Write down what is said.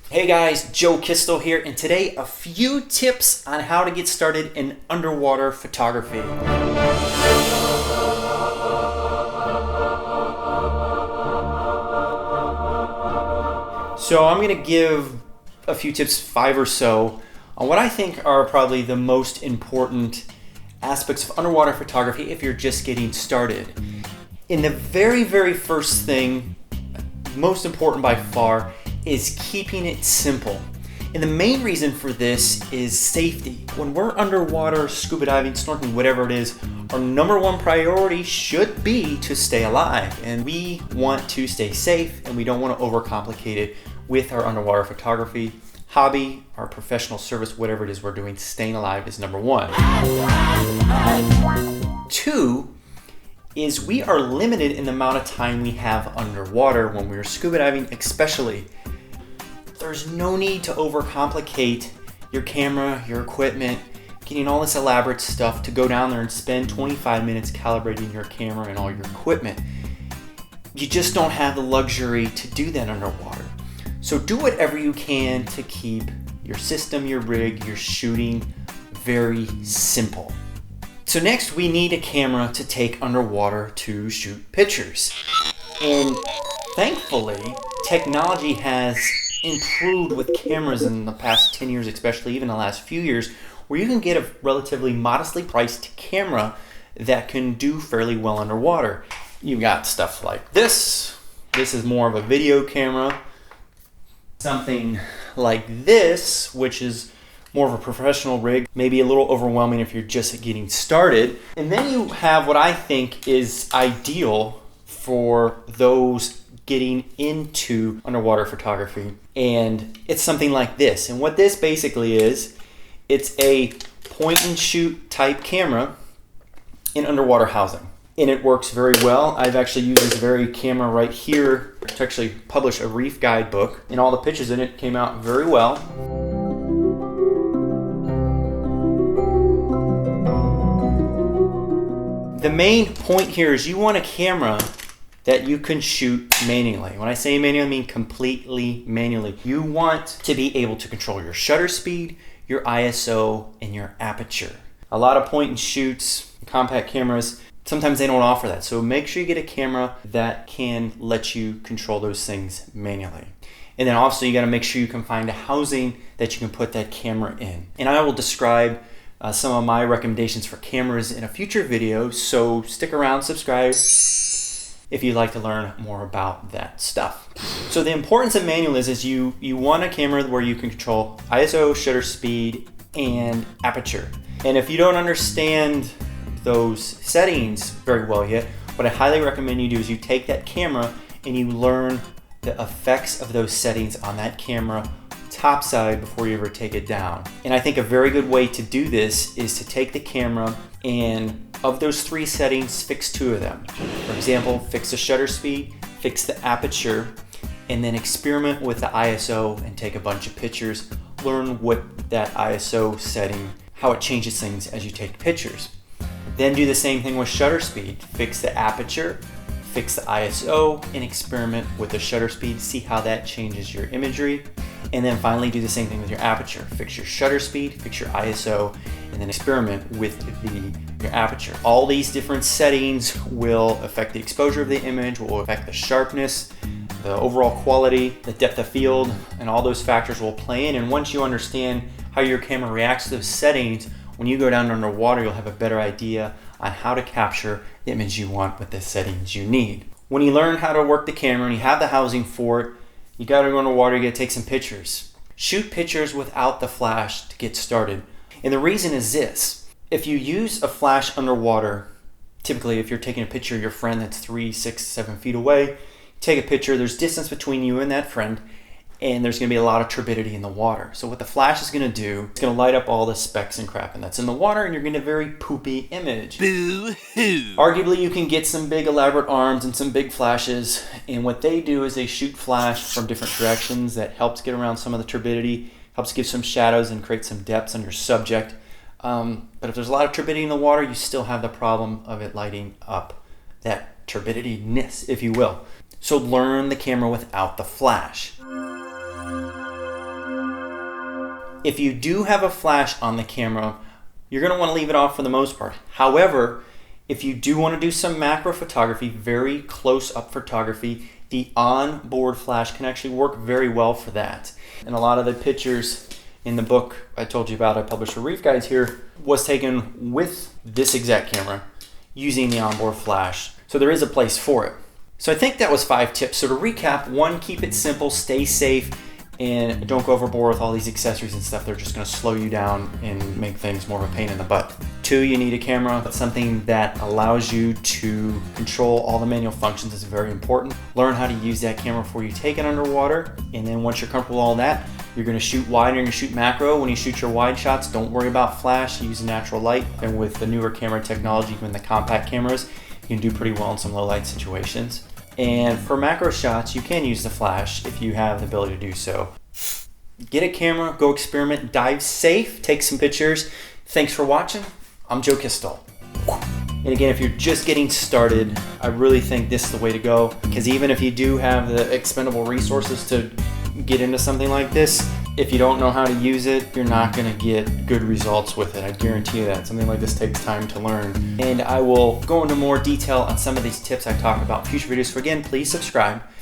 Hey guys, Joe Kistel here, and today a few tips on how to get started in underwater photography. So I'm going to give a few tips, 5 or so, on what I think are probably the most important aspects of underwater photography if you're just getting started. And the very first thing, most important by far, is keeping it simple. And the main reason for this is safety. When we're underwater, scuba diving, snorkeling, whatever it is, our number one priority should be to stay alive. And we want to stay safe, and we don't want to overcomplicate it with our underwater photography hobby, our professional service, whatever it is we're doing. Staying alive is number one. 2 is we are limited in the amount of time we have underwater when we're scuba diving, especially. There's no need to overcomplicate your camera, your equipment, getting all this elaborate stuff to go down there and spend 25 minutes calibrating your camera and all your equipment. You just don't have the luxury to do that underwater. So do whatever you can to keep your system, your rig, your shooting very simple. So next we need a camera to take underwater to shoot pictures. And thankfully, technology has improved with cameras in the past 10 years, especially even the last few years, where you can get a relatively modestly priced camera that can do fairly well underwater. You've got stuff like this. This is more of a video camera. Something like this, which is more of a professional rig, maybe a little overwhelming if you're just getting started. And then you have what I think is ideal for those getting into underwater photography, and it's something like this. And what this basically is, it's a point and shoot type camera in underwater housing, and it works very well. I've actually used this very camera right here to actually publish a reef guidebook, and all the pictures in it came out very well. The main point here is you want a camera that you can shoot manually. When I say manually, I mean completely manually. You want to be able to control your shutter speed, your ISO, and your aperture. A lot of point and shoots, compact cameras, sometimes they don't offer that. So make sure you get a camera that can let you control those things manually. And then also you gotta make sure you can find a housing that you can put that camera in. And I will describe some of my recommendations for cameras in a future video, so stick around, subscribe, if you'd like to learn more about that stuff. So the importance of manual is you want a camera where you can control ISO, shutter speed, and aperture. And if you don't understand those settings very well yet, what I highly recommend you do is you take that camera and you learn the effects of those settings on that camera topside before you ever take it down. And I think a very good way to do this is to take the camera and of those 3 settings, fix 2 of them. For example, fix the shutter speed, fix the aperture, and then experiment with the ISO and take a bunch of pictures. Learn what that ISO setting, how it changes things as you take pictures. Then do the same thing with shutter speed. Fix the aperture, fix the ISO, and experiment with the shutter speed. See how that changes your imagery. And then finally do the same thing with your aperture. Fix your shutter speed, fix your ISO, and then experiment with your aperture. All these different settings will affect the exposure of the image, will affect the sharpness, the overall quality, the depth of field, and all those factors will play in. And once you understand how your camera reacts to those settings, when you go down underwater, you'll have a better idea on how to capture the image you want with the settings you need. When you learn how to work the camera and you have the housing for it, you gotta go underwater, you gotta take some pictures. Shoot pictures without the flash to get started. And the reason is this: if you use a flash underwater, typically if you're taking a picture of your friend that's 3, 6, 7 feet away, take a picture, there's distance between you and that friend, and there's going to be a lot of turbidity in the water. So what the flash is going to do, it's going to light up all the specks and crap and that's in the water, and you're going to get a very poopy image. Boo-hoo. Arguably, you can get some big elaborate arms and some big flashes, and what they do is they shoot flash from different directions that helps get around some of the turbidity, helps give some shadows and create some depths on your subject. But if there's a lot of turbidity in the water, you still have the problem of it lighting up that turbidity-ness, if you will. So learn the camera without the flash. if you do have a flash on the camera, you're going to want to leave it off for the most part. However, if you do want to do some macro photography, very close up photography, the onboard flash can actually work very well for that. And a lot of the pictures in the book I told you about, I published for Reef Guides here, was taken with this exact camera using the onboard flash. So there is a place for it. So I think that was 5 tips. So to recap, 1, keep it simple, stay safe, and don't go overboard with all these accessories and stuff. They're just going to slow you down and make things more of a pain in the butt. 2, you need a camera. Something that allows you to control all the manual functions is very important. Learn how to use that camera before you take it underwater. And then once you're comfortable with all that, you're going to shoot wide and you're going to shoot macro. When you shoot your wide shots, don't worry about flash. Use natural light. And with the newer camera technology, even the compact cameras, you can do pretty well in some low light situations. And for macro shots, you can use the flash if you have the ability to do so. Get a camera, go experiment, dive safe, take some pictures. Thanks for watching. I'm Joe Kistel. And again, if you're just getting started, I really think this is the way to go, because even if you do have the expendable resources to get into something like this, if you don't know how to use it, you're not going to get good results with it. I guarantee you that. Something like this takes time to learn. And I will go into more detail on some of these tips I talk about in future videos. So again, please subscribe.